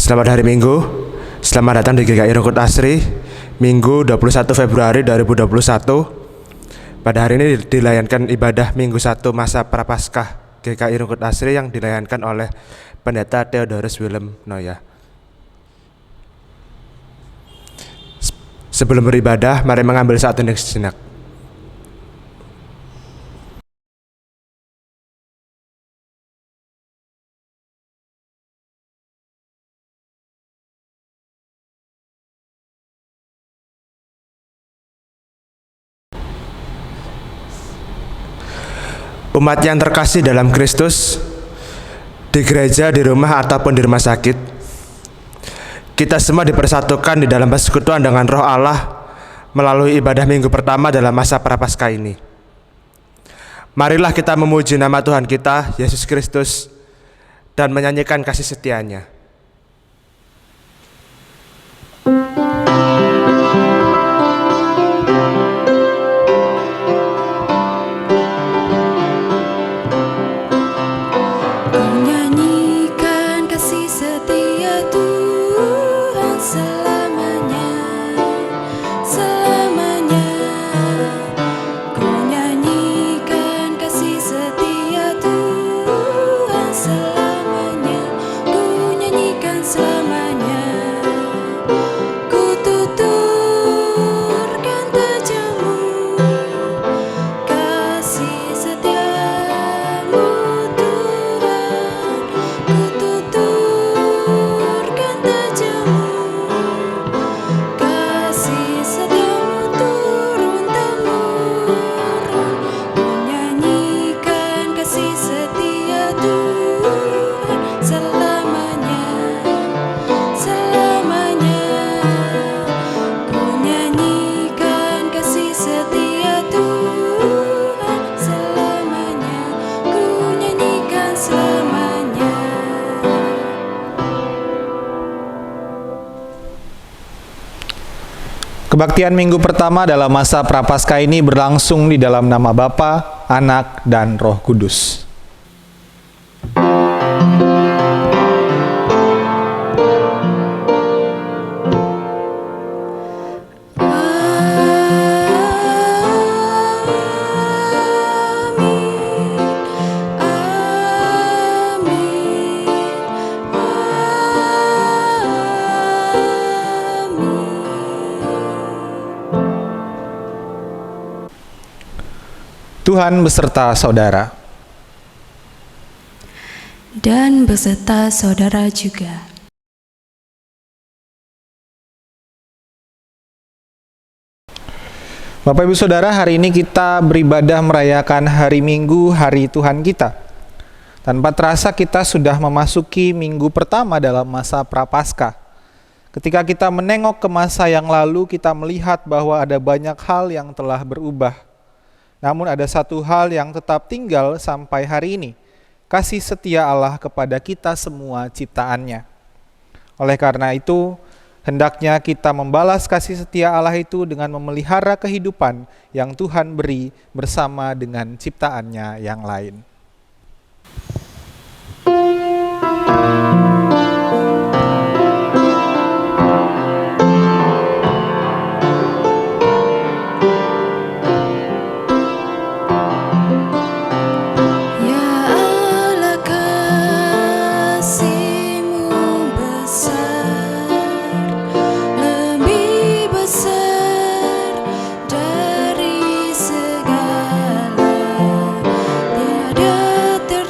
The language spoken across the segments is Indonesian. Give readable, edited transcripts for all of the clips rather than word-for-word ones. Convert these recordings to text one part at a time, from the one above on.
Selamat hari Minggu. Selamat datang di GKI Rungkut Asri, Minggu 21 Februari 2021. Pada hari ini dilayankan ibadah Minggu 1 masa Prapaskah GKI Rungkut Asri yang dilayankan oleh Pendeta Theodorus Willem Noya. Sebelum beribadah, mari mengambil saat hening sejenak. Umat yang terkasih dalam Kristus, di gereja, di rumah, ataupun di rumah sakit, kita semua dipersatukan di dalam persekutuan dengan Roh Allah melalui ibadah minggu pertama dalam masa Prapaskah ini. Marilah kita memuji nama Tuhan kita, Yesus Kristus, dan menyanyikan kasih setia-Nya. Kebaktian minggu pertama dalam masa Prapaskah ini berlangsung di dalam nama Bapa, Anak, dan Roh Kudus. Tuhan beserta saudara. Dan beserta saudara juga. Bapak Ibu Saudara, hari ini kita beribadah merayakan hari Minggu, hari Tuhan kita. Tanpa terasa kita sudah memasuki minggu pertama dalam masa Prapaskah. Ketika kita menengok ke masa yang lalu, kita melihat bahwa ada banyak hal yang telah berubah. Namun ada satu hal yang tetap tinggal sampai hari ini, kasih setia Allah kepada kita semua ciptaannya. Oleh karena itu, hendaknya kita membalas kasih setia Allah itu dengan memelihara kehidupan yang Tuhan beri bersama dengan ciptaannya yang lain. Dari segala tiada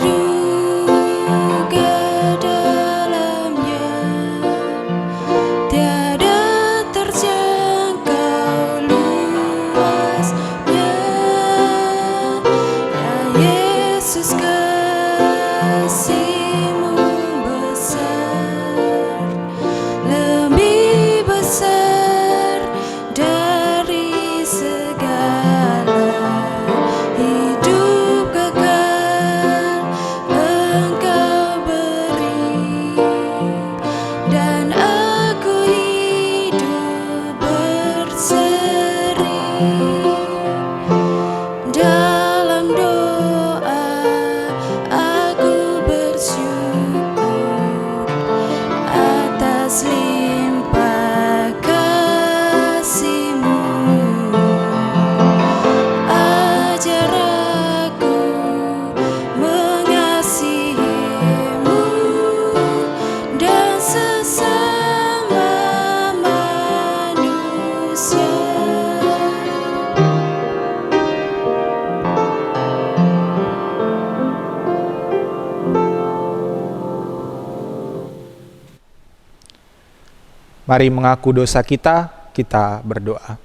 Mari mengaku dosa kita, kita berdoa.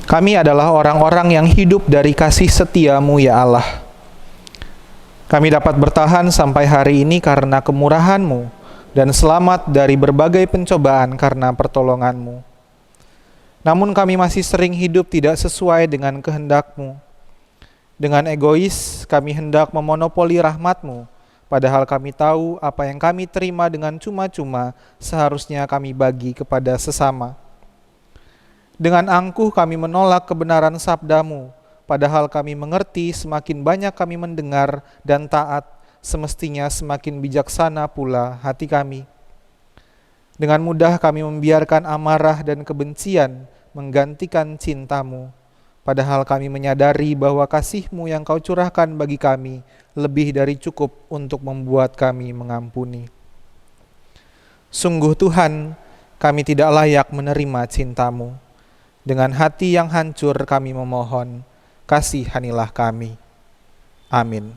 Kami adalah orang-orang yang hidup dari kasih setia-Mu ya Allah. Kami dapat bertahan sampai hari ini karena kemurahan-Mu dan selamat dari berbagai pencobaan karena pertolongan-Mu. Namun kami masih sering hidup tidak sesuai dengan kehendak-Mu. Dengan egois, kami hendak memonopoli rahmat-Mu, padahal kami tahu apa yang kami terima dengan cuma-cuma seharusnya kami bagi kepada sesama. Dengan angkuh kami menolak kebenaran sabda-Mu, padahal kami mengerti semakin banyak kami mendengar dan taat, semestinya semakin bijaksana pula hati kami. Dengan mudah kami membiarkan amarah dan kebencian menggantikan cinta-Mu, padahal kami menyadari bahwa kasih-Mu yang Kau curahkan bagi kami lebih dari cukup untuk membuat kami mengampuni. Sungguh Tuhan, kami tidak layak menerima cinta-Mu. Dengan hati yang hancur kami memohon, kasihanilah kami. Amin.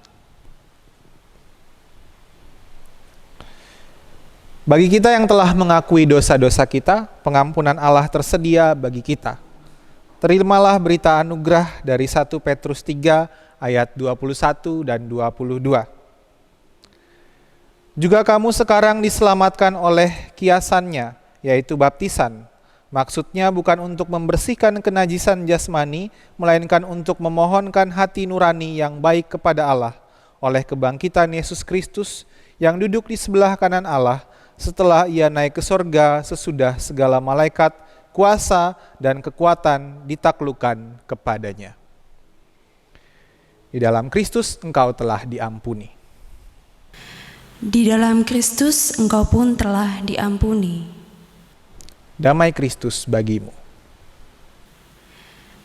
Bagi kita yang telah mengakui dosa-dosa kita, pengampunan Allah tersedia bagi kita. Terimalah berita anugerah dari 1 Petrus 3 ayat 21 dan 22. Juga kamu sekarang diselamatkan oleh kiasannya, yaitu baptisan. Maksudnya bukan untuk membersihkan kenajisan jasmani, melainkan untuk memohonkan hati nurani yang baik kepada Allah, oleh kebangkitan Yesus Kristus yang duduk di sebelah kanan Allah, setelah Ia naik ke sorga sesudah segala malaikat, kuasa, dan kekuatan ditaklukkan kepadanya. Di dalam Kristus engkau telah diampuni. Di dalam Kristus engkau pun telah diampuni. Damai Kristus bagimu.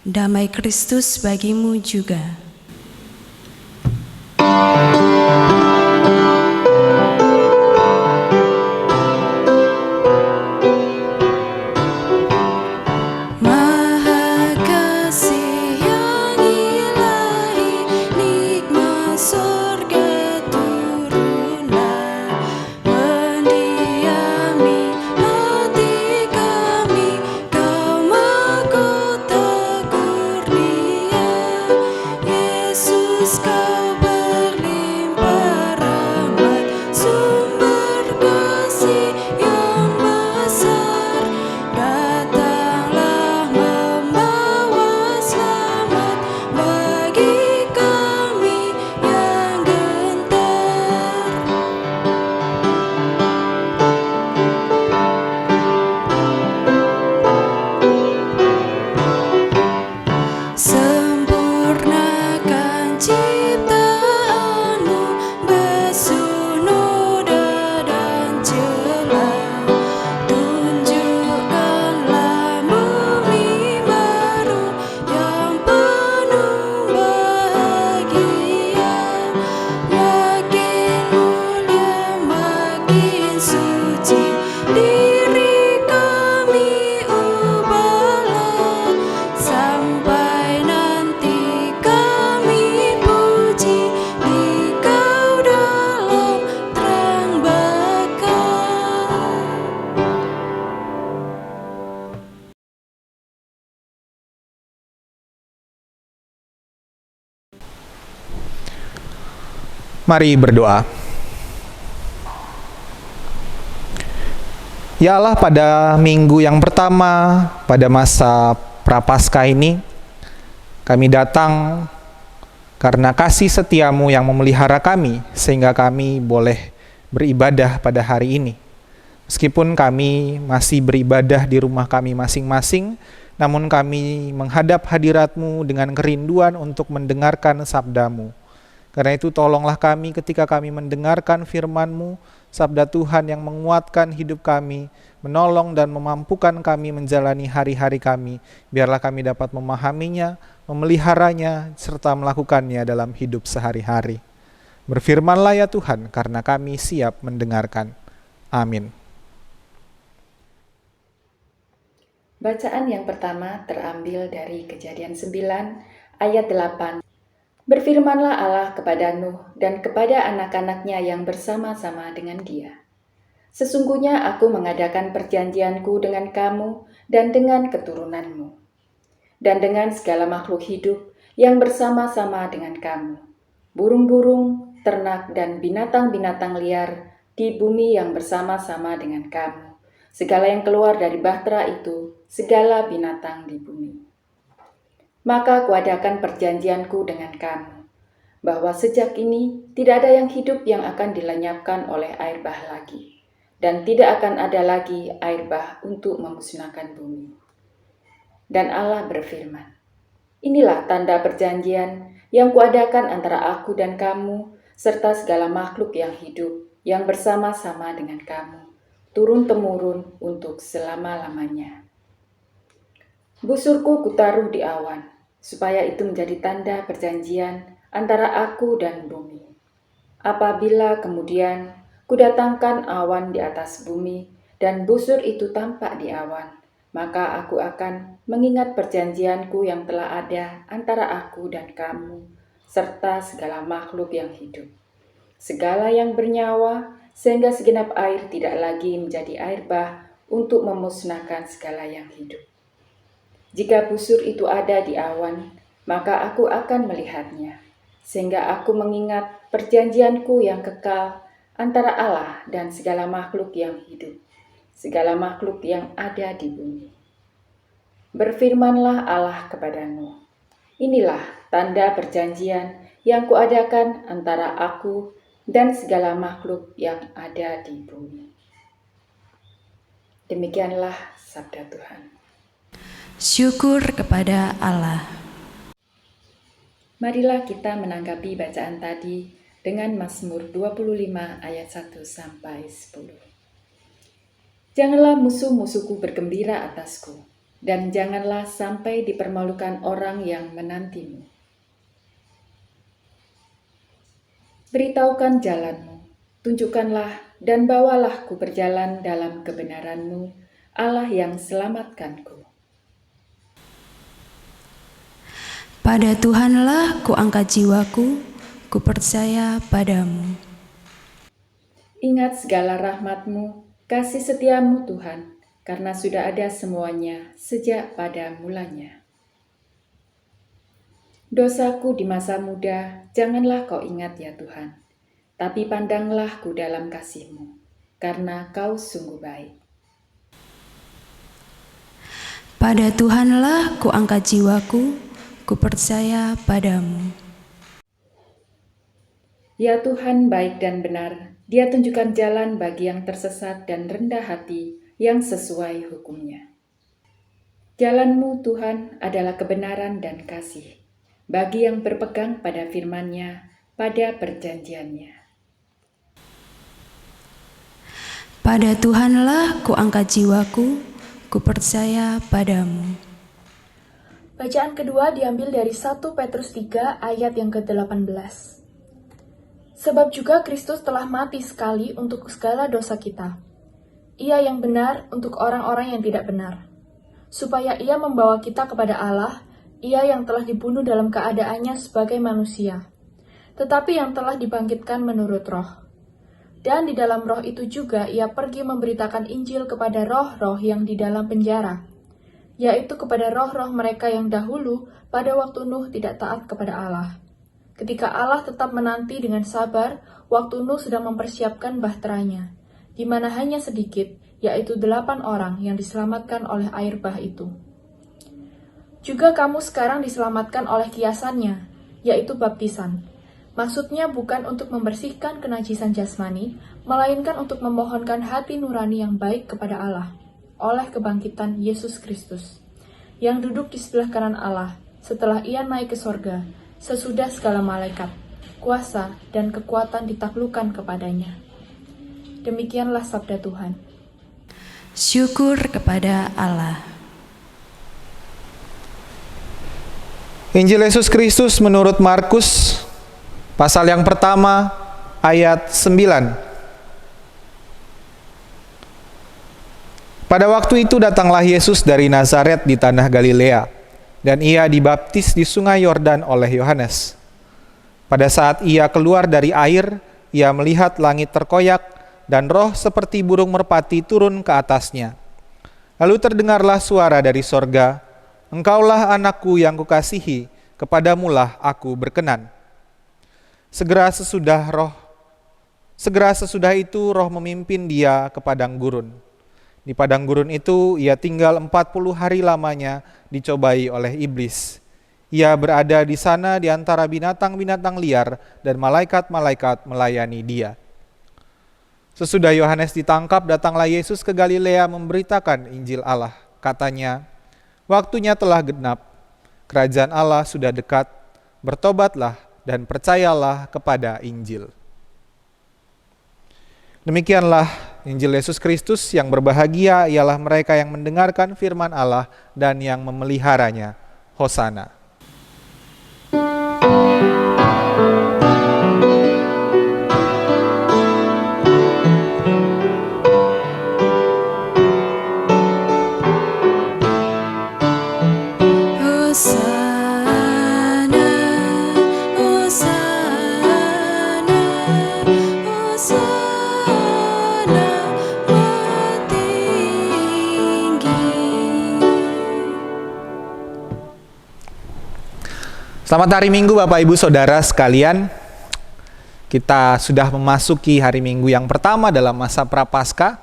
Damai Kristus bagimu juga. Mari berdoa. Ya Allah, pada minggu yang pertama pada masa Prapaskah ini, kami datang karena kasih setiamu yang memelihara kami, sehingga kami boleh beribadah pada hari ini. Meskipun kami masih beribadah di rumah kami masing-masing, namun kami menghadap hadirat-Mu dengan kerinduan untuk mendengarkan sabda-Mu. Karena itu tolonglah kami ketika kami mendengarkan firman-Mu, sabda Tuhan yang menguatkan hidup kami, menolong dan memampukan kami menjalani hari-hari kami. Biarlah kami dapat memahaminya, memeliharanya, serta melakukannya dalam hidup sehari-hari. Berfirmanlah ya Tuhan, karena kami siap mendengarkan. Amin. Bacaan yang pertama terambil dari Kejadian 9 ayat 8 Berfirmanlah Allah kepada Nuh dan kepada anak-anaknya yang bersama-sama dengan dia. Sesungguhnya aku mengadakan perjanjianku dengan kamu dan dengan keturunanmu, dan dengan segala makhluk hidup yang bersama-sama dengan kamu, burung-burung, ternak, dan binatang-binatang liar di bumi yang bersama-sama dengan kamu, segala yang keluar dari bahtera itu, segala binatang di bumi. Maka kuadakan perjanjianku dengan kamu, bahwa sejak ini tidak ada yang hidup yang akan dilenyapkan oleh air bah lagi, dan tidak akan ada lagi air bah untuk memusnahkan bumi. Dan Allah berfirman, inilah tanda perjanjian yang kuadakan antara aku dan kamu, serta segala makhluk yang hidup yang bersama-sama dengan kamu, turun-temurun untuk selama-lamanya. Busurku kutaruh di awan, supaya itu menjadi tanda perjanjian antara aku dan bumi. Apabila kemudian kudatangkan awan di atas bumi, dan busur itu tampak di awan, maka aku akan mengingat perjanjianku yang telah ada antara aku dan kamu, serta segala makhluk yang hidup, segala yang bernyawa, sehingga segenap air tidak lagi menjadi air bah untuk memusnahkan segala yang hidup. Jika busur itu ada di awan, maka aku akan melihatnya, sehingga aku mengingat perjanjianku yang kekal antara Allah dan segala makhluk yang hidup, segala makhluk yang ada di bumi. Berfirmanlah Allah kepada Nuh, inilah tanda perjanjian yang kuadakan antara aku dan segala makhluk yang ada di bumi. Demikianlah sabda Tuhan. Syukur kepada Allah. Marilah kita menanggapi bacaan tadi dengan Mazmur 25 ayat 1 sampai 10. Janganlah musuh-musuhku bergembira atasku, dan janganlah sampai dipermalukan orang yang menantimu. Beritahukan jalanmu, tunjukkanlah dan bawalah ku berjalan dalam kebenaranmu, Allah yang selamatkanku. Pada Tuhanlah ku angkat jiwaku, ku percaya padamu. Ingat segala rahmat-Mu, kasih setiamu Tuhan, karena sudah ada semuanya sejak pada mulanya. Dosaku di masa muda, janganlah kau ingat ya Tuhan, tapi pandanglah ku dalam kasih-Mu, karena kau sungguh baik. Pada Tuhanlah ku angkat jiwaku, ku percaya padamu. Ya Tuhan baik dan benar, Dia tunjukkan jalan bagi yang tersesat dan rendah hati yang sesuai hukum-Nya. Jalan-Mu Tuhan adalah kebenaran dan kasih, bagi yang berpegang pada firman-Nya, pada perjanjian-Nya. Pada Tuhanlah ku angkat jiwaku, ku percaya padamu. Bacaan kedua diambil dari 1 Petrus 3 ayat yang ke-18. Sebab juga Kristus telah mati sekali untuk segala dosa kita. Ia yang benar untuk orang-orang yang tidak benar, supaya ia membawa kita kepada Allah, ia yang telah dibunuh dalam keadaannya sebagai manusia, tetapi yang telah dibangkitkan menurut roh. Dan di dalam roh itu juga ia pergi memberitakan Injil kepada roh-roh yang di dalam penjara, yaitu kepada roh-roh mereka yang dahulu pada waktu Nuh tidak taat kepada Allah. Ketika Allah tetap menanti dengan sabar, waktu Nuh sedang mempersiapkan bahteranya, di mana hanya sedikit, yaitu 8 orang yang diselamatkan oleh air bah itu. Juga kamu sekarang diselamatkan oleh kiasannya, yaitu baptisan. Maksudnya bukan untuk membersihkan kenajisan jasmani, melainkan untuk memohonkan hati nurani yang baik kepada Allah, oleh kebangkitan Yesus Kristus, yang duduk di sebelah kanan Allah, setelah ia naik ke sorga, sesudah segala malaikat, kuasa, dan kekuatan ditaklukkan kepadanya. Demikianlah sabda Tuhan. Syukur kepada Allah. Injil Yesus Kristus menurut Markus, pasal yang pertama, ayat 9. Pada waktu itu datanglah Yesus dari Nazaret di tanah Galilea, dan ia dibaptis di sungai Yordan oleh Yohanes. Pada saat ia keluar dari air, ia melihat langit terkoyak dan roh seperti burung merpati turun ke atasnya. Lalu terdengarlah suara dari sorga, "Engkaulah anakku yang kukasihi, kepadamulah aku berkenan." Segera sesudah itu roh memimpin dia ke padang gurun. Di padang gurun itu ia tinggal 40 hari lamanya dicobai oleh iblis. Ia berada di sana di antara binatang-binatang liar dan malaikat-malaikat melayani dia. Sesudah Yohanes ditangkap, datanglah Yesus ke Galilea memberitakan Injil Allah. Katanya, "Waktunya telah genap, kerajaan Allah sudah dekat, bertobatlah dan percayalah kepada Injil." Demikianlah Injil Yesus Kristus. Yang berbahagia ialah mereka yang mendengarkan firman Allah dan yang memeliharanya. Hosana. Hosana, Hosana, Hosana, oh tinggi. Selamat hari Minggu Bapak Ibu Saudara sekalian. Kita sudah memasuki hari Minggu yang pertama dalam masa Prapaskah.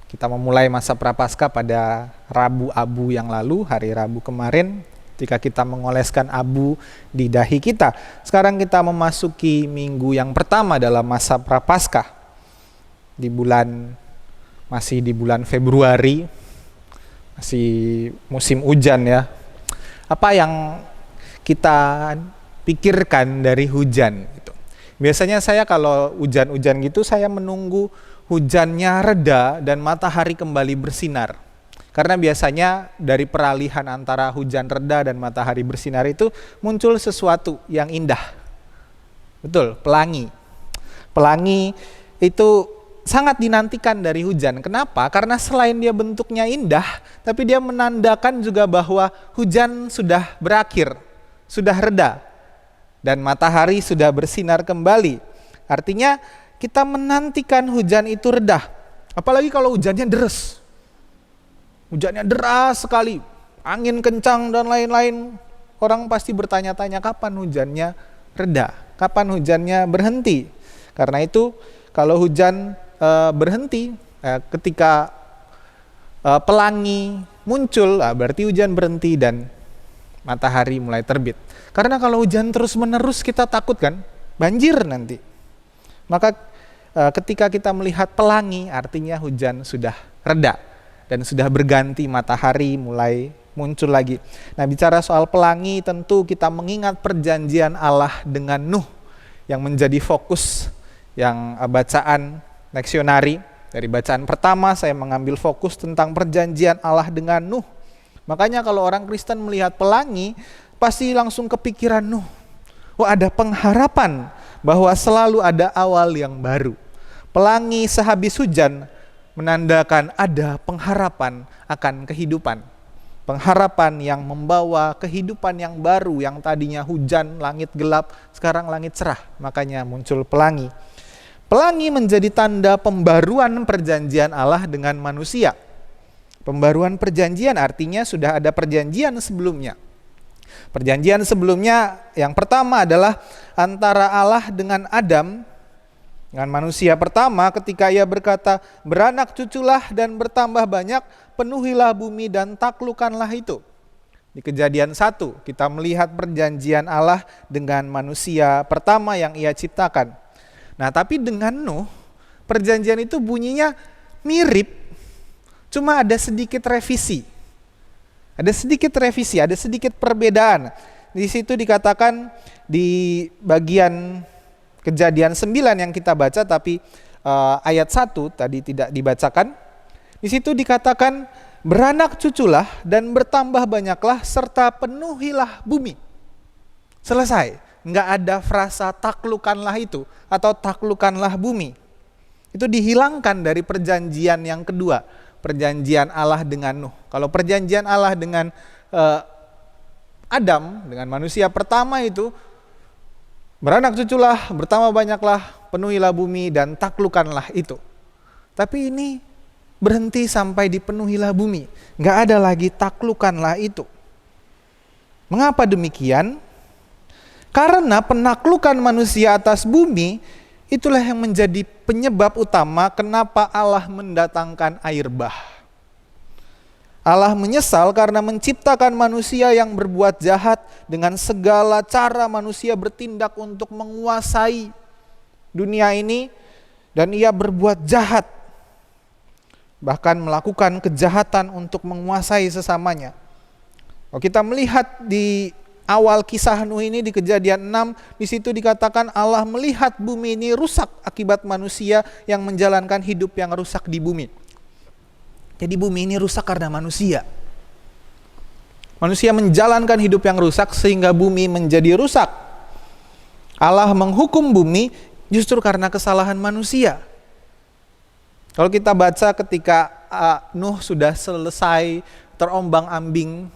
Kita memulai masa Prapaskah pada Rabu Abu yang lalu, hari Rabu kemarin, ketika kita mengoleskan abu di dahi kita. Sekarang kita memasuki minggu yang pertama dalam masa Prapaskah. Masih di bulan Februari, masih musim hujan ya. Apa yang kita pikirkan dari hujan gitu. Biasanya saya kalau hujan-hujan gitu saya menunggu hujannya reda dan matahari kembali bersinar. Karena biasanya dari peralihan antara hujan reda dan matahari bersinar itu muncul sesuatu yang indah. Betul, pelangi. Pelangi itu sangat dinantikan dari hujan. Kenapa? Karena selain dia bentuknya indah, tapi dia menandakan juga bahwa hujan sudah berakhir, sudah reda, dan matahari sudah bersinar kembali. Artinya kita menantikan hujan itu reda. Apalagi kalau hujannya deras. Hujannya deras sekali, angin kencang dan lain-lain. Orang pasti bertanya-tanya kapan hujannya reda, kapan hujannya berhenti. Karena itu kalau hujan berhenti, ketika pelangi muncul, berarti hujan berhenti dan matahari mulai terbit. Karena kalau hujan terus-menerus kita takut kan, banjir nanti. Maka ketika kita melihat pelangi, artinya hujan sudah reda dan sudah berganti, matahari mulai muncul lagi. Nah, bicara soal pelangi, tentu kita mengingat perjanjian Allah dengan Nuh yang menjadi fokus yang bacaan leksionari. Dari bacaan pertama saya mengambil fokus tentang perjanjian Allah dengan Nuh. Makanya kalau orang Kristen melihat pelangi, pasti langsung kepikiran Nuh. Oh, ada pengharapan bahwa selalu ada awal yang baru. Pelangi sehabis hujan menandakan ada pengharapan akan kehidupan. Pengharapan yang membawa kehidupan yang baru, yang tadinya hujan, langit gelap, sekarang langit cerah. Makanya muncul pelangi. Pelangi menjadi tanda pembaruan perjanjian Allah dengan manusia. Pembaruan perjanjian artinya sudah ada perjanjian sebelumnya. Perjanjian sebelumnya yang pertama adalah antara Allah dengan Adam, dengan manusia pertama, ketika ia berkata, "Beranak cuculah dan bertambah banyak, penuhilah bumi dan taklukkanlah itu." Di Kejadian 1 kita melihat perjanjian Allah dengan manusia pertama yang ia ciptakan. Nah, tapi dengan Nuh, perjanjian itu bunyinya mirip, cuma ada sedikit revisi. Ada sedikit perbedaan. Di situ dikatakan di bagian Kejadian 9 yang kita baca, tapi ayat 1 tadi tidak dibacakan. Di situ dikatakan, "Beranak cuculah dan bertambah banyaklah serta penuhilah bumi." Selesai. Nggak ada frasa taklukkanlah itu atau taklukkanlah bumi. Itu dihilangkan dari perjanjian yang kedua, perjanjian Allah dengan Nuh. Kalau perjanjian Allah dengan Adam, dengan manusia pertama itu Beranak cuculah, bertambah banyaklah, penuhilah bumi dan taklukkanlah itu. Tapi ini berhenti sampai dipenuhilah bumi. Nggak ada lagi taklukkanlah itu. Mengapa demikian? Karena penaklukan manusia atas bumi itulah yang menjadi penyebab utama kenapa Allah mendatangkan air bah. Allah menyesal karena menciptakan manusia yang berbuat jahat dengan segala cara manusia bertindak untuk menguasai dunia ini, dan ia berbuat jahat, bahkan melakukan kejahatan untuk menguasai sesamanya. Kalau kita melihat di awal kisah Nuh ini di Kejadian 6, di situ dikatakan Allah melihat bumi ini rusak akibat manusia yang menjalankan hidup yang rusak di bumi. Jadi bumi ini rusak karena manusia. Manusia menjalankan hidup yang rusak sehingga bumi menjadi rusak. Allah menghukum bumi justru karena kesalahan manusia. Kalau kita baca ketika Nuh sudah selesai terombang-ambing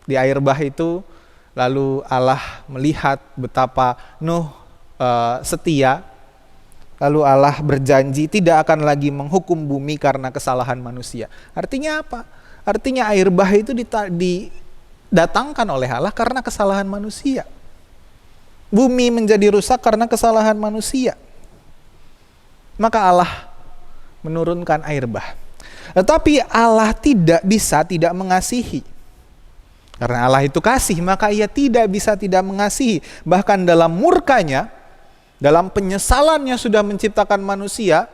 di air bah itu, lalu Allah melihat betapa Nuh setia. Lalu Allah berjanji tidak akan lagi menghukum bumi karena kesalahan manusia. Artinya apa? Artinya air bah itu didatangkan oleh Allah karena kesalahan manusia. Bumi menjadi rusak karena kesalahan manusia. Maka Allah menurunkan air bah. Tetapi Allah tidak bisa tidak mengasihi. Karena Allah itu kasih, maka ia tidak bisa tidak mengasihi. Bahkan dalam murkanya, dalam penyesalannya sudah menciptakan manusia,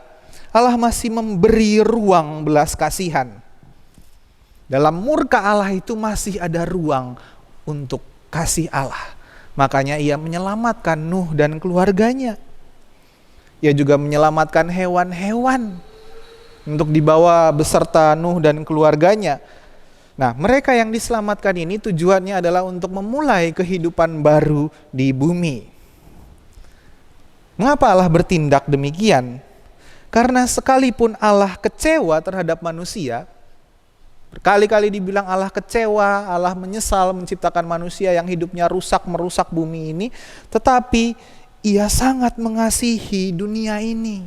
Allah masih memberi ruang belas kasihan. Dalam murka Allah itu masih ada ruang untuk kasih Allah. Makanya ia menyelamatkan Nuh dan keluarganya. Ia juga menyelamatkan hewan-hewan untuk dibawa beserta Nuh dan keluarganya. Nah, mereka yang diselamatkan ini tujuannya adalah untuk memulai kehidupan baru di bumi. Mengapa Allah bertindak demikian? Karena sekalipun Allah kecewa terhadap manusia, berkali-kali dibilang Allah kecewa, Allah menyesal menciptakan manusia yang hidupnya rusak, merusak bumi ini, tetapi ia sangat mengasihi dunia ini.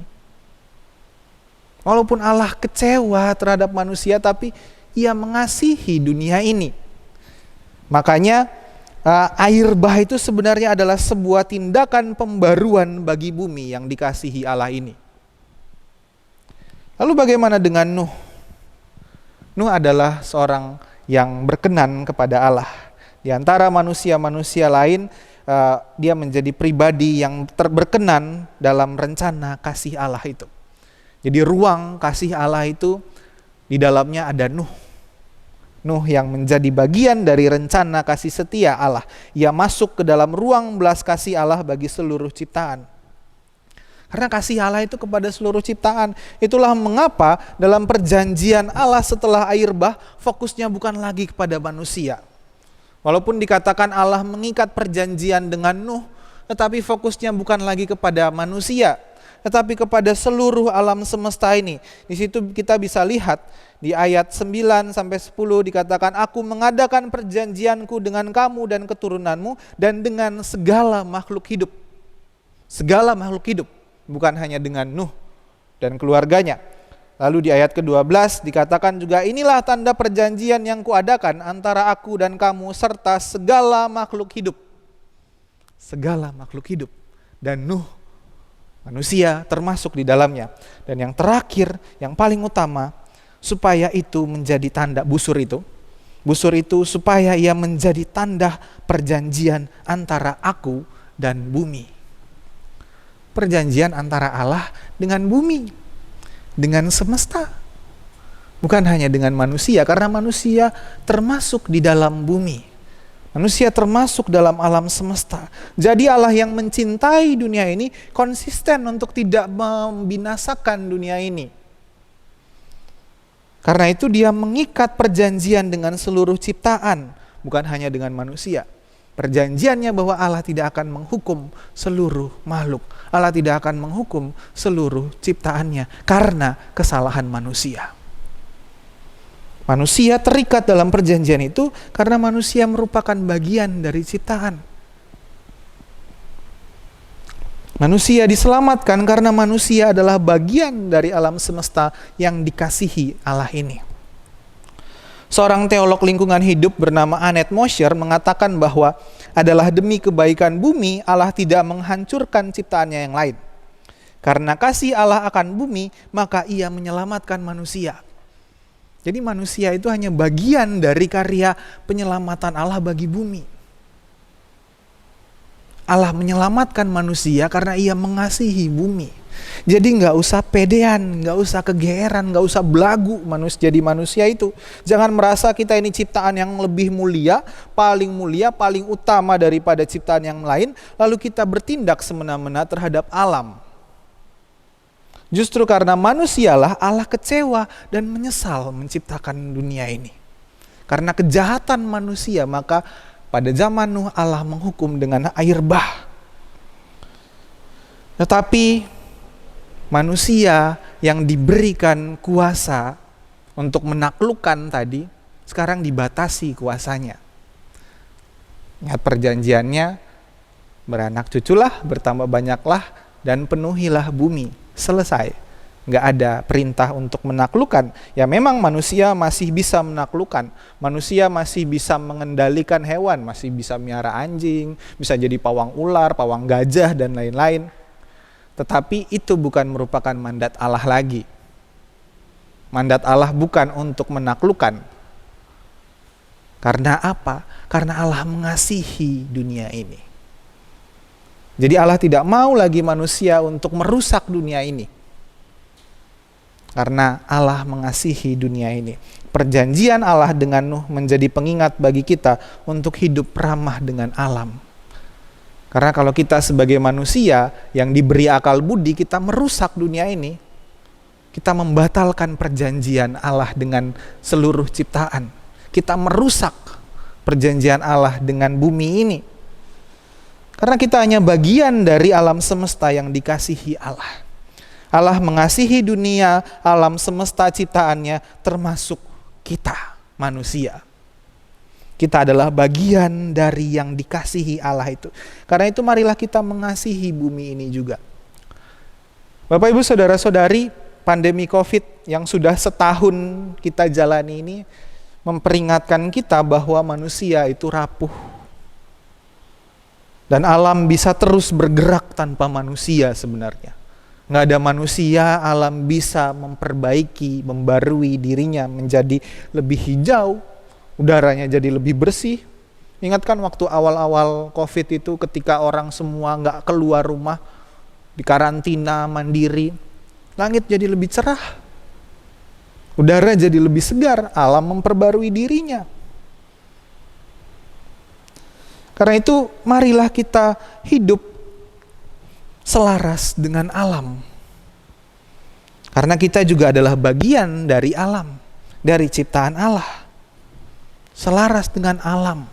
Walaupun Allah kecewa terhadap manusia, tapi ia mengasihi dunia ini. Makanya air bah itu sebenarnya adalah sebuah tindakan pembaruan bagi bumi yang dikasihi Allah ini. Lalu bagaimana dengan Nuh? Nuh adalah seorang yang berkenan kepada Allah. Di antara manusia-manusia lain, dia menjadi pribadi yang berkenan dalam rencana kasih Allah itu. Jadi ruang kasih Allah itu di dalamnya ada Nuh. Nuh yang menjadi bagian dari rencana kasih setia Allah. Ia masuk ke dalam ruang belas kasih Allah bagi seluruh ciptaan. Karena kasih Allah itu kepada seluruh ciptaan. Itulah mengapa dalam perjanjian Allah setelah air bah, fokusnya bukan lagi kepada manusia. Walaupun dikatakan Allah mengikat perjanjian dengan Nuh, tetapi fokusnya bukan lagi kepada manusia, tetapi kepada seluruh alam semesta ini. Di situ kita bisa lihat di ayat 9 sampai 10 dikatakan, aku mengadakan perjanjianku dengan kamu dan keturunanmu dan dengan segala makhluk hidup. Segala makhluk hidup, bukan hanya dengan Nuh dan keluarganya. Lalu di ayat ke-12 dikatakan juga, inilah tanda perjanjian yang kuadakan antara aku dan kamu serta segala makhluk hidup. Segala makhluk hidup. Dan Nuh, manusia termasuk di dalamnya. Dan yang terakhir, yang paling utama, supaya itu menjadi tanda busur itu supaya ia menjadi tanda perjanjian antara aku dan bumi. Perjanjian antara Allah dengan bumi, dengan semesta. Bukan hanya dengan manusia, karena manusia termasuk di dalam bumi. Manusia termasuk dalam alam semesta. Jadi Allah yang mencintai dunia ini konsisten untuk tidak membinasakan dunia ini. Karena itu dia mengikat perjanjian dengan seluruh ciptaan, bukan hanya dengan manusia. Perjanjiannya bahwa Allah tidak akan menghukum seluruh makhluk. Allah tidak akan menghukum seluruh ciptaannya karena kesalahan manusia. Manusia terikat dalam perjanjian itu karena manusia merupakan bagian dari ciptaan. Manusia diselamatkan karena manusia adalah bagian dari alam semesta yang dikasihi Allah ini. Seorang teolog lingkungan hidup bernama Annette Mosher mengatakan bahwa adalah demi kebaikan bumi Allah tidak menghancurkan ciptaannya yang lain. Karena kasih Allah akan bumi, maka ia menyelamatkan manusia. Jadi manusia itu hanya bagian dari karya penyelamatan Allah bagi bumi. Allah menyelamatkan manusia karena ia mengasihi bumi. Jadi nggak usah pedean, nggak usah kegeeran, nggak usah belagu jadi manusia itu. Jangan merasa kita ini ciptaan yang lebih mulia, paling utama daripada ciptaan yang lain, lalu kita bertindak semena-mena terhadap alam. Justru karena manusialah Allah kecewa dan menyesal menciptakan dunia ini. Karena kejahatan manusia, maka pada zaman Nuh Allah menghukum dengan air bah. Tetapi manusia yang diberikan kuasa untuk menaklukkan tadi, sekarang dibatasi kuasanya. Ingat perjanjiannya, beranak cuculah, bertambah banyaklah, dan penuhilah bumi. Selesai. Nggak ada perintah untuk menaklukkan. Ya memang manusia masih bisa menaklukkan. Manusia masih bisa mengendalikan hewan. Masih bisa miara anjing, bisa jadi pawang ular, pawang gajah, dan lain-lain. Tetapi itu bukan merupakan mandat Allah lagi. Mandat Allah bukan untuk menaklukkan. Karena apa? Karena Allah mengasihi dunia ini. Jadi Allah tidak mau lagi manusia untuk merusak dunia ini. Karena Allah mengasihi dunia ini. Perjanjian Allah dengan Nuh menjadi pengingat bagi kita untuk hidup ramah dengan alam. Karena kalau kita sebagai manusia yang diberi akal budi, kita merusak dunia ini, kita membatalkan perjanjian Allah dengan seluruh ciptaan. Kita merusak perjanjian Allah dengan bumi ini. Karena kita hanya bagian dari alam semesta yang dikasihi Allah. Allah mengasihi dunia, alam semesta ciptaannya, termasuk kita, manusia. Kita adalah bagian dari yang dikasihi Allah itu. Karena itu marilah kita mengasihi bumi ini juga. Bapak Ibu Saudara-saudari, pandemi COVID yang sudah setahun kita jalani ini memperingatkan kita bahwa manusia itu rapuh. Dan alam bisa terus bergerak tanpa manusia sebenarnya. Nggak ada manusia, alam bisa memperbaiki, membarui dirinya menjadi lebih hijau, udaranya jadi lebih bersih. Ingatkan waktu awal-awal COVID itu ketika orang semua nggak keluar rumah, di karantina, mandiri, langit jadi lebih cerah. Udara jadi lebih segar, alam memperbarui dirinya. Karena itu marilah kita hidup selaras dengan alam. Karena kita juga adalah bagian dari alam, dari ciptaan Allah. Selaras dengan alam.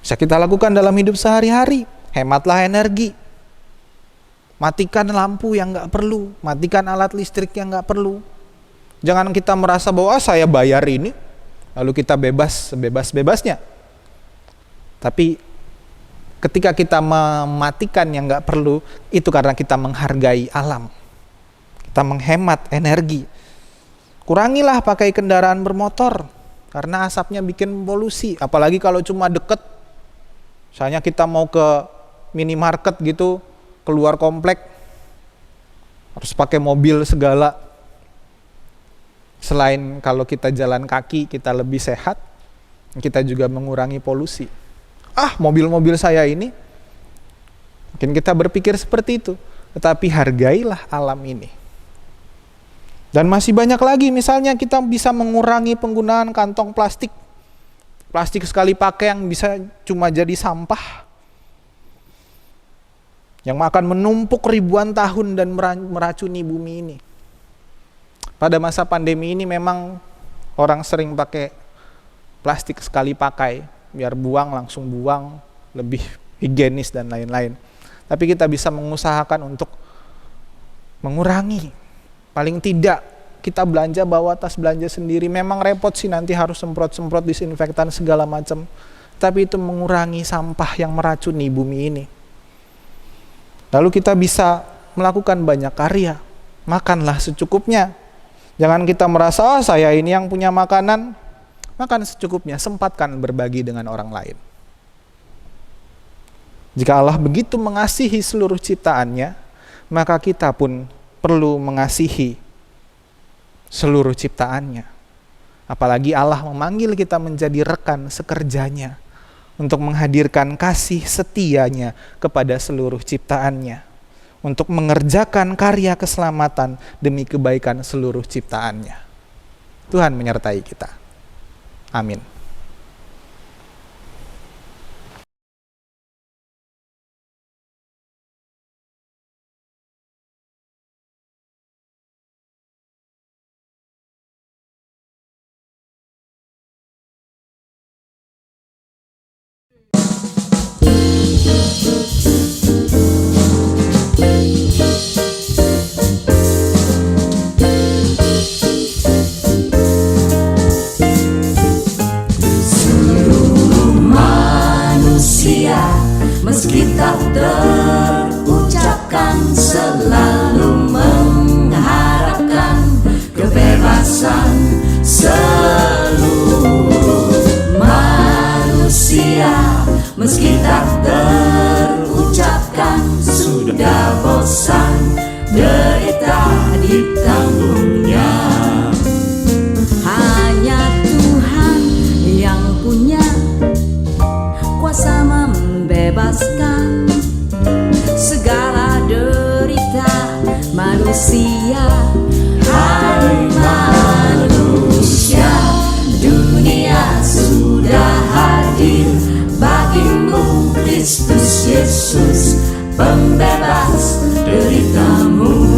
Bisa kita lakukan dalam hidup sehari-hari. Hematlah energi. Matikan lampu yang gak perlu. Matikan alat listrik yang gak perlu. Jangan kita merasa bahwa saya bayar ini, lalu kita bebas sebebas-bebasnya. Tapi ketika kita mematikan yang gak perlu, itu karena kita menghargai alam. Kita menghemat energi. Kurangilah pakai kendaraan bermotor, karena asapnya bikin polusi. Apalagi kalau cuma deket. Misalnya kita mau ke minimarket gitu, keluar komplek, harus pakai mobil segala. Selain kalau kita jalan kaki, kita lebih sehat, kita juga mengurangi polusi. Mobil-mobil saya ini, mungkin kita berpikir seperti itu, tetapi hargailah alam ini. Dan masih banyak lagi, misalnya kita bisa mengurangi penggunaan kantong plastik. Plastik sekali pakai yang bisa cuma jadi sampah, yang akan menumpuk ribuan tahun dan meracuni bumi ini. Pada masa pandemi ini memang orang sering pakai plastik sekali pakai, biar langsung buang, lebih higienis dan lain-lain. Tapi kita bisa mengusahakan untuk mengurangi. Paling tidak kita belanja bawa tas belanja sendiri. Memang repot sih, nanti harus semprot-semprot disinfektan segala macam. Tapi itu mengurangi sampah yang meracuni bumi ini. Lalu kita bisa melakukan banyak karya. Makanlah secukupnya. Jangan kita merasa, saya ini yang punya makanan. Makan secukupnya, sempatkan berbagi dengan orang lain. Jika Allah begitu mengasihi seluruh ciptaannya, maka kita pun perlu mengasihi seluruh ciptaannya. Apalagi Allah memanggil kita menjadi rekan sekerjanya untuk menghadirkan kasih setianya kepada seluruh ciptaannya, untuk mengerjakan karya keselamatan demi kebaikan seluruh ciptaannya. Tuhan menyertai kita. Amin. Meski tak terucapkan, selalu mengharapkan kebebasan seluruh manusia. Meski tak terucapkan, sudah bosan derita ditanggungnya. Hanya Tuhan yang punya kuasa membebaskan segala derita manusia. Hai manusia, dunia sudah hadir bagimu, Kristus Yesus, pembebas deritamu.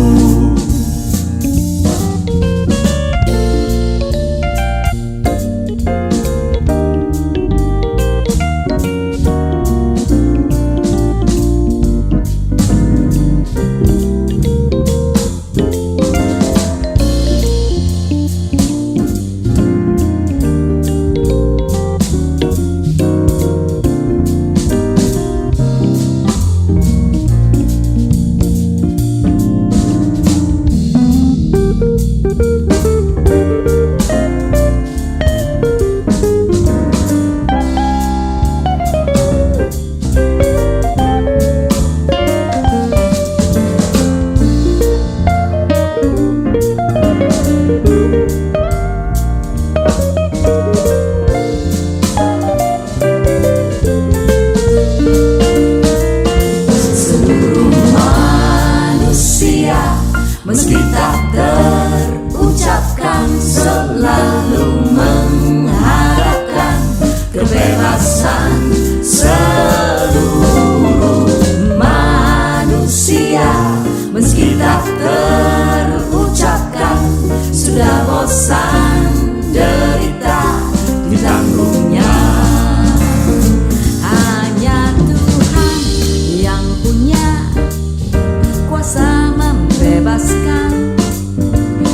Meski tak terucapkan, selalu mengharapkan kebebasan seluruh manusia. Meski tak terucapkan, sudah bosan derita ditanggungnya. Hanya Tuhan yang punya kuasa membebaskan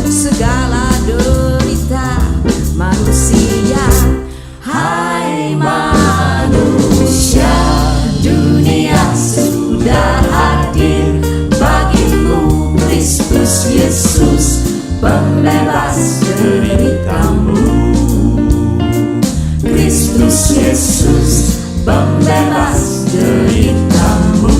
segala derita manusia. Hai manusia, dunia sudah hadir bagimu, Kristus Yesus, pembebas deritamu. Kristus Yesus, pembebas deritamu.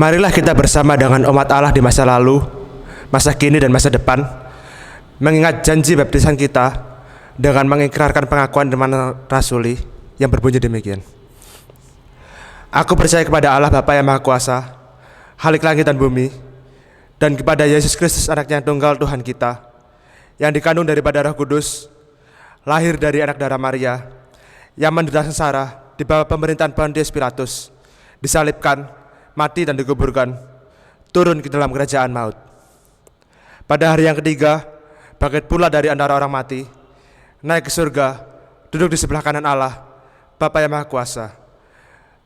Marilah kita bersama dengan umat Allah di masa lalu, masa kini dan masa depan, mengingat janji baptisan kita dengan mengikrarkan pengakuan iman rasuli yang berbunyi demikian. Aku percaya kepada Allah Bapa yang Maha Kuasa, Khalik langit dan bumi, dan kepada Yesus Kristus anaknya yang tunggal Tuhan kita, yang dikandung daripada Roh Kudus, lahir dari anak darah Maria, yang menderita sengsara di bawah pemerintahan Pontius Pilatus, disalibkan, mati dan dikuburkan, turun ke dalam kerajaan maut. Pada hari yang ketiga, bangkit pula dari antara orang mati, naik ke surga, duduk di sebelah kanan Allah, Bapa yang Maha Kuasa,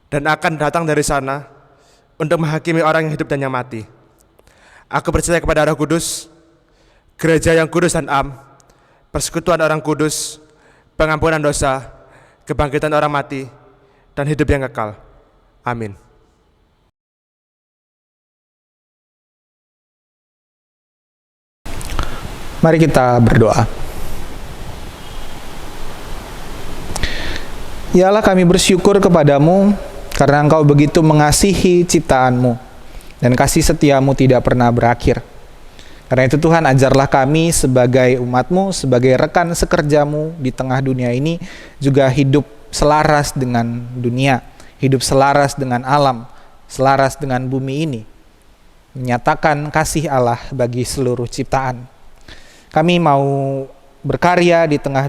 dan akan datang dari sana untuk menghakimi orang yang hidup dan yang mati. Aku percaya kepada Roh Kudus, gereja yang kudus dan am, persekutuan orang kudus, pengampunan dosa, kebangkitan orang mati, dan hidup yang kekal. Amin. Mari kita berdoa. Ya Allah, kami bersyukur kepadamu karena Engkau begitu mengasihi ciptaanmu dan kasih setiamu tidak pernah berakhir. Karena itu Tuhan, ajarlah kami sebagai umat-Mu, sebagai rekan sekerja-Mu di tengah dunia ini juga hidup selaras dengan dunia, hidup selaras dengan alam, selaras dengan bumi ini, menyatakan kasih Allah bagi seluruh ciptaan. Kami mau berkarya di tengah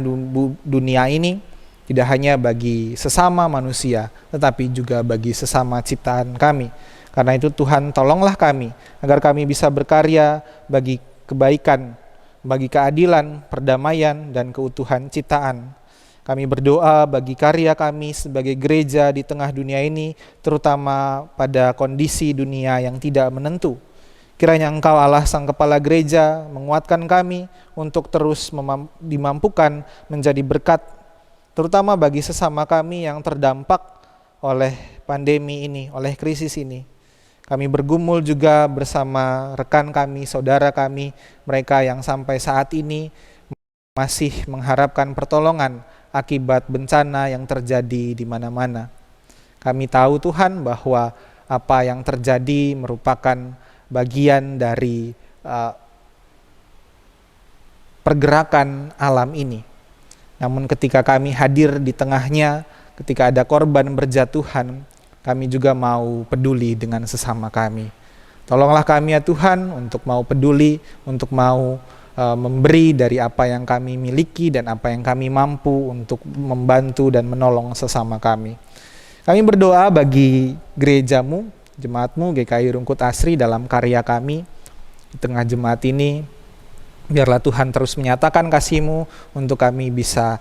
dunia ini, tidak hanya bagi sesama manusia, tetapi juga bagi sesama ciptaan kami. Karena itu Tuhan, tolonglah kami, agar kami bisa berkarya bagi kebaikan, bagi keadilan, perdamaian, dan keutuhan ciptaan. Kami berdoa bagi karya kami sebagai gereja di tengah dunia ini, terutama pada kondisi dunia yang tidak menentu. Kiranya Engkau Allah Sang Kepala Gereja menguatkan kami untuk terus dimampukan menjadi berkat, terutama bagi sesama kami yang terdampak oleh pandemi ini, oleh krisis ini. Kami bergumul juga bersama rekan kami, saudara kami, mereka yang sampai saat ini masih mengharapkan pertolongan akibat bencana yang terjadi di mana-mana. Kami tahu Tuhan bahwa apa yang terjadi merupakan bagian dari pergerakan alam ini. Namun ketika kami hadir di tengahnya, ketika ada korban berjatuhan, kami juga mau peduli dengan sesama kami. Tolonglah kami ya Tuhan untuk mau peduli, untuk mau memberi dari apa yang kami miliki dan apa yang kami mampu untuk membantu dan menolong sesama kami. Kami berdoa bagi gereja-Mu, jemaat-Mu GKI Rungkut Asri dalam karya kami di tengah jemaat ini. Biarlah Tuhan terus menyatakan kasih-Mu untuk kami bisa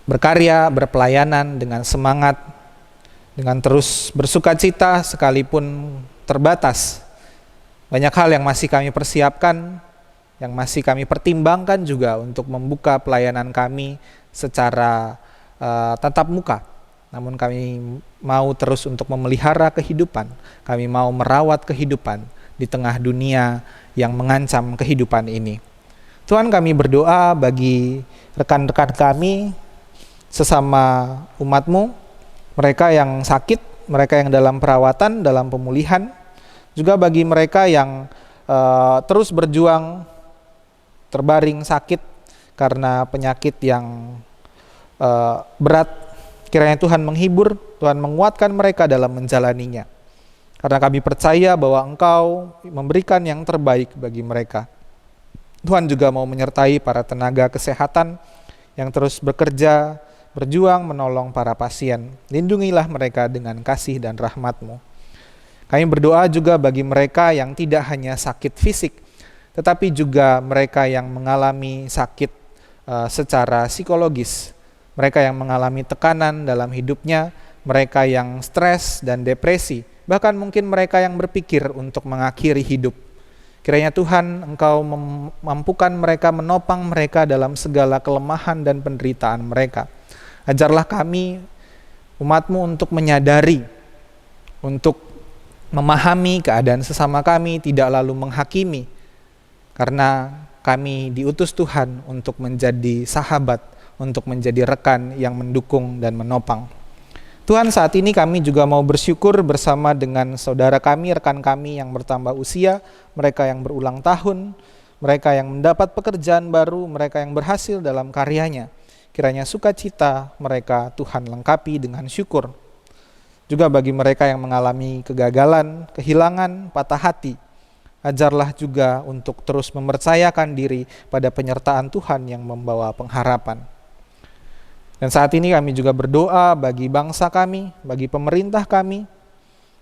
berkarya, berpelayanan dengan semangat, dengan terus bersuka cita sekalipun terbatas. Banyak hal yang masih kami persiapkan, yang masih kami pertimbangkan juga untuk membuka pelayanan kami secara tatap muka. Namun kami mau terus untuk memelihara kehidupan, kami mau merawat kehidupan di tengah dunia yang mengancam kehidupan ini. Tuhan, kami berdoa bagi rekan-rekan kami, sesama umat-Mu, mereka yang sakit, mereka yang dalam perawatan, dalam pemulihan, juga bagi mereka yang terus berjuang, terbaring sakit karena penyakit yang berat. Kiranya Tuhan menghibur, Tuhan menguatkan mereka dalam menjalaninya. Karena kami percaya bahwa Engkau memberikan yang terbaik bagi mereka. Tuhan juga mau menyertai para tenaga kesehatan yang terus bekerja, berjuang menolong para pasien. Lindungilah mereka dengan kasih dan rahmat-Mu. Kami berdoa juga bagi mereka yang tidak hanya sakit fisik, tetapi juga mereka yang mengalami sakit secara psikologis. Mereka yang mengalami tekanan dalam hidupnya, mereka yang stres dan depresi, bahkan mungkin mereka yang berpikir untuk mengakhiri hidup. Kiranya Tuhan, Engkau memampukan mereka, menopang mereka dalam segala kelemahan dan penderitaan mereka. Ajarlah kami, umat-Mu, untuk menyadari, untuk memahami keadaan sesama kami, tidak lalu menghakimi, karena kami diutus Tuhan untuk menjadi sahabat, untuk menjadi rekan yang mendukung dan menopang. Tuhan, saat ini kami juga mau bersyukur bersama dengan saudara kami, rekan kami yang bertambah usia, mereka yang berulang tahun, mereka yang mendapat pekerjaan baru, mereka yang berhasil dalam karyanya. Kiranya sukacita mereka Tuhan lengkapi dengan syukur. Juga bagi mereka yang mengalami kegagalan, kehilangan, patah hati, ajarlah juga untuk terus mempercayakan diri pada penyertaan Tuhan yang membawa pengharapan. Dan saat ini kami juga berdoa bagi bangsa kami, bagi pemerintah kami,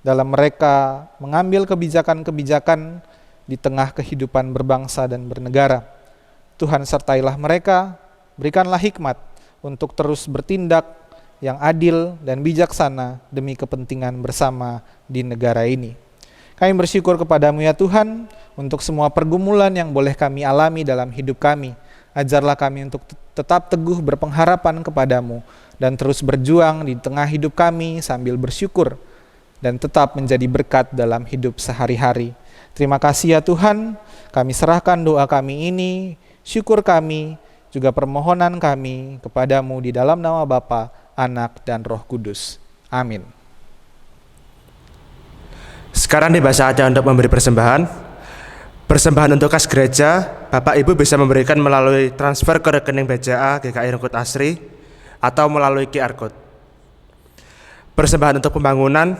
dalam mereka mengambil kebijakan-kebijakan di tengah kehidupan berbangsa dan bernegara. Tuhan sertailah mereka, berikanlah hikmat untuk terus bertindak yang adil dan bijaksana demi kepentingan bersama di negara ini. Kami bersyukur kepadamu ya Tuhan untuk semua pergumulan yang boleh kami alami dalam hidup kami. Ajarlah kami untuk tetap teguh berpengharapan kepadamu dan terus berjuang di tengah hidup kami sambil bersyukur dan tetap menjadi berkat dalam hidup sehari-hari. Terima kasih ya Tuhan, kami serahkan doa kami ini, syukur kami, juga permohonan kami kepadamu di dalam nama Bapa, Anak, dan Roh Kudus. Amin. Sekarang tiba saatnya untuk memberi persembahan. Persembahan untuk kas gereja, Bapak Ibu bisa memberikan melalui transfer ke rekening BCA GKI Rungkut Asri atau melalui QR Code. Persembahan untuk pembangunan,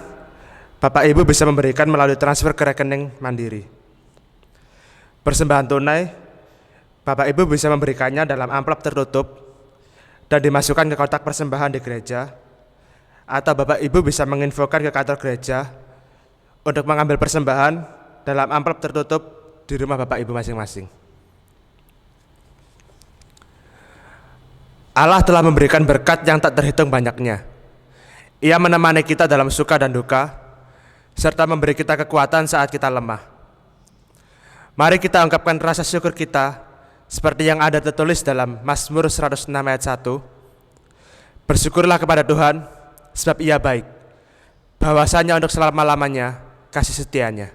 Bapak Ibu bisa memberikan melalui transfer ke rekening Mandiri. Persembahan tunai, Bapak Ibu bisa memberikannya dalam amplop tertutup dan dimasukkan ke kotak persembahan di gereja, atau Bapak Ibu bisa menginfokan ke kantor gereja untuk mengambil persembahan dalam amplop tertutup di rumah Bapak Ibu masing-masing. Allah telah memberikan berkat yang tak terhitung banyaknya. Ia menemani kita dalam suka dan duka, serta memberi kita kekuatan saat kita lemah. Mari kita ungkapkan rasa syukur kita seperti yang ada tertulis dalam Mazmur 106 ayat 1. Bersyukurlah kepada Tuhan, sebab Ia baik, bahwasanya untuk selama-lamanya kasih setianya.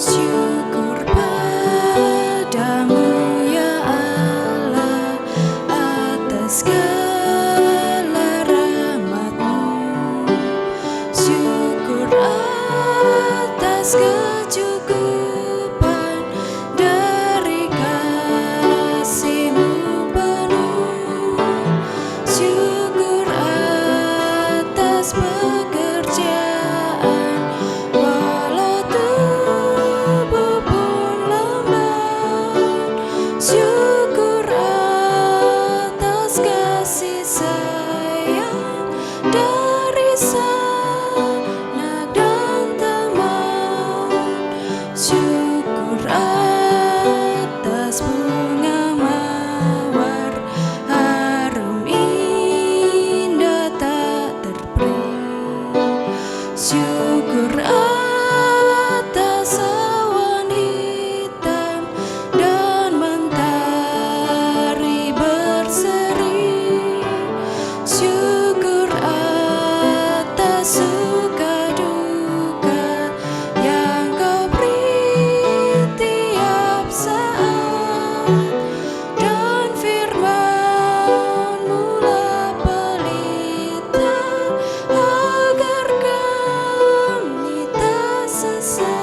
Syukur padamu ya Allah atas segala rahmat-Mu. Syukur atas kecukupan dari kasih-Mu penuh. Syukur atas pekerjaan walau tubuh pun lambat. Syukur atas kasih sayang dari sanak dan teman. Syukur atas bunga mawar harum indah tak terperi. Syukur atas awan hitam dan mentari berseri. Syukur atas suka duka yang Kau beri tiap saat, dan firman-Mu lah pelita agar kami tak sesat.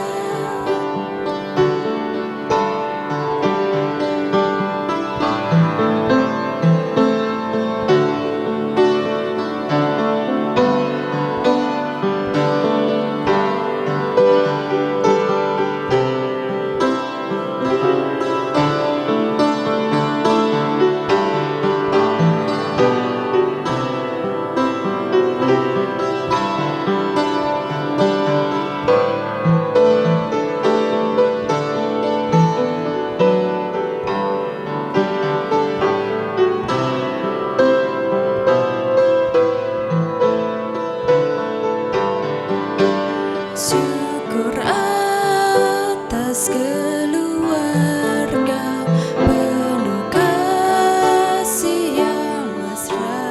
Syukur atas keluarga penuh kasih yang mesra.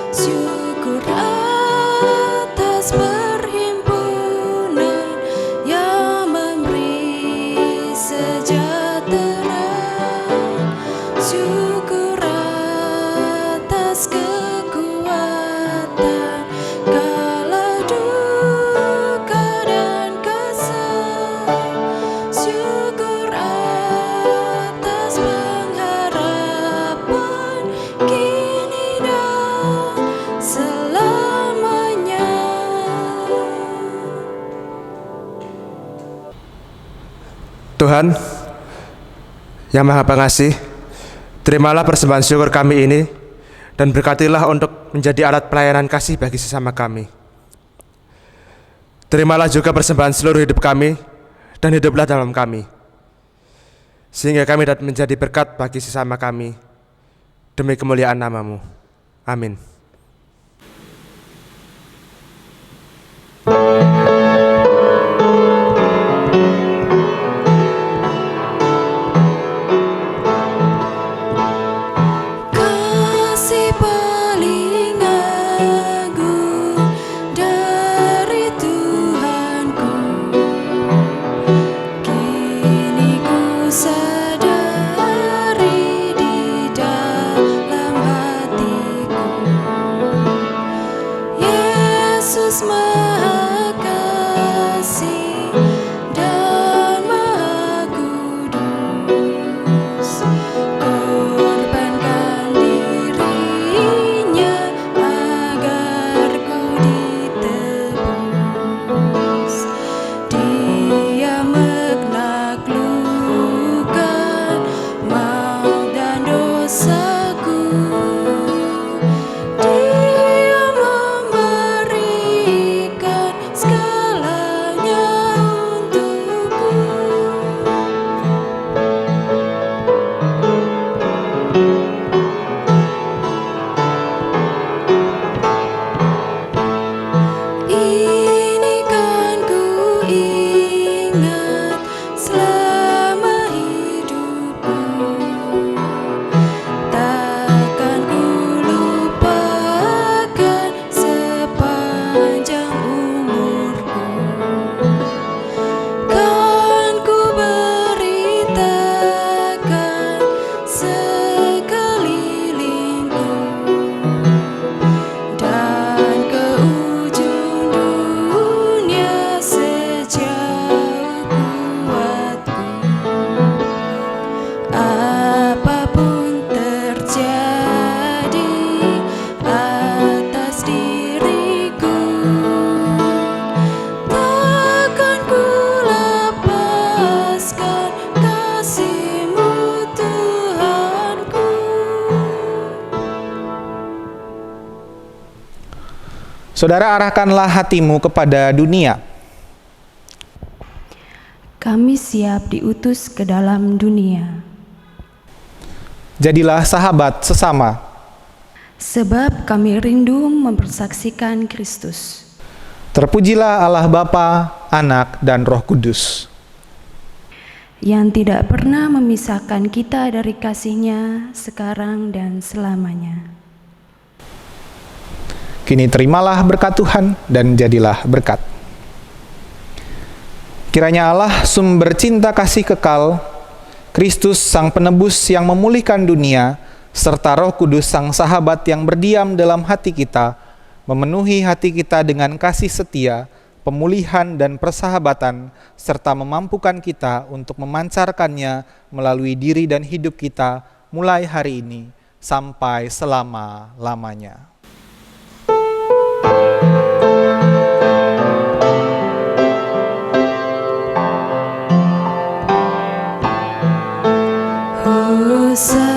Syukur atas perhimpunan yang memberi sejahtera. Syukur atas kekuatan kala duka dan kesal. Syukur atas pengharapan kini dan selamanya. Tuhan yang Maha Pengasih, terimalah persembahan syukur kami ini dan berkatilah untuk menjadi alat pelayanan kasih bagi sesama kami. Terimalah juga persembahan seluruh hidup kami, dan hiduplah dalam kami, sehingga kami dapat menjadi berkat bagi sesama kami, demi kemuliaan nama-Mu. Amin. Kasih paling agung dari Tuhanku, kini ku sadari di dalam hatiku, Yesus Maha Kasih dan Maha Kudus, korbankan dirinya agar ku ditebus. Dia menaklukkan maut dan dosaku, Dia memberikan segalanya untukku. Ini kan ku ingat selama hidupku, takkan ku lupakan sepanjang umurku. Kan ku beritakan sekelilingku, dan ke ujung dunia sejauh kuatku. Apapun terjadi atas diriku, takkan ku lepaskan kasih-Mu, Tuhanku. Saudara, arahkanlah hatimu kepada dunia. Kami siap diutus ke dalam dunia, Jadilah sahabat sesama. sebab kami rindu mempersaksikan Kristus. Terpujilah Allah Bapa, Anak, dan Roh Kudus. Yang tidak pernah memisahkan kita dari kasih-Nya sekarang dan selamanya. Kini terimalah berkat Tuhan dan jadilah berkat. Kiranya Allah sumber cinta kasih kekal, Kristus Sang Penebus yang memulihkan dunia, serta Roh Kudus Sang Sahabat yang berdiam dalam hati kita, memenuhi hati kita dengan kasih setia, pemulihan dan persahabatan, serta memampukan kita untuk memancarkannya melalui diri dan hidup kita mulai hari ini sampai selama-lamanya. Hosana